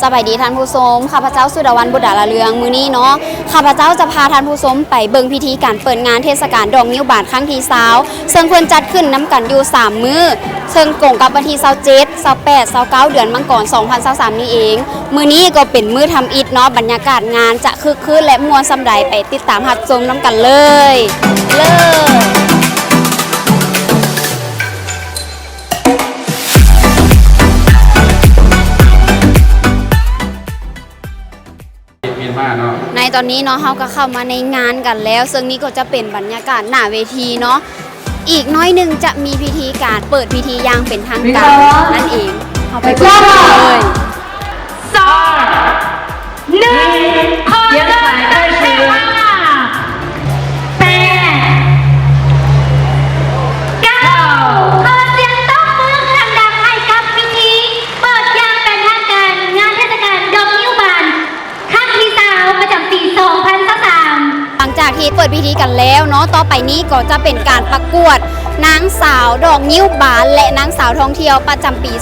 สบายดีท่านผู้ชมข้าพเจ้าสุดาวันบุตรดาละเรืองมือนี้เนาะข้าพเจ้าจะพาท่านผู้ชมไปเบิ่งพิธีการเปิดงานเทศกาลดอกนิ้วบานครั้งที่20ซึ่งเพิ่นจัดขึ้นน้ำกันอยู่3มื้อซึ่งตรงกับวันที่27 28 29เดือนมังกร2023นี้เองมื้อนี้ก็เป็นมื้อทำอิฐเนาะบรรยากาศงานจะคึกคืนและม่วนสำใดไปติดตามรับชมน้ำกันเลยในตอนนี้เนาะเขาก็เข้ามาในงานกันแล้วซึ่งนี้ก็จะเป็นบรรยากาศหน้าเวทีเนาะอีกน้อยหนึ่งจะมีพิธีการเปิดพิธีอย่างเป็นทางการนั่นเองเอาไปกันเลย2 1ขอเชิญตั้งแต่ว่า8 9ขอเสียงตบมือดังๆให้กับพิธีเปิดอย่างเป็นทางการงานเทศกาลดอกนิ้วบานครั้งที่3ประจำปี2023หลังจากที่เปิดพิธีกันแล้วเนาะต่อไปนี้ก็จะเป็นการประกวดนางสาวดอกนิ้วบานและนางสาวท่องเที่ยวประจำปี2023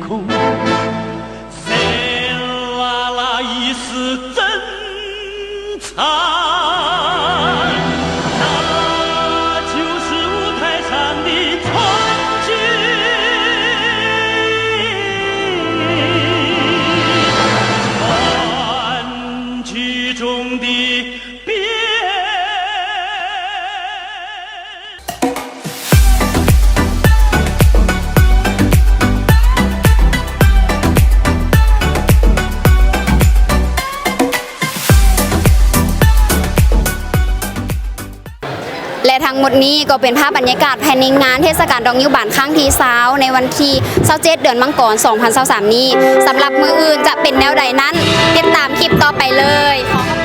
空，谁啦啦已是珍藏。那就是舞台上的川剧，川剧中的变。และทั้งหมดนี้ก็เป็นภาพบรรยากาศภายในงานเทศกาลดอกนิ้วบานครั้งที่20ในวันที่27เดือนมังกร2023นี้สำหรับมืออื่นจะเป็นแนวใดนั้นติดตามคลิปต่อไปเลยขอขอบคุณ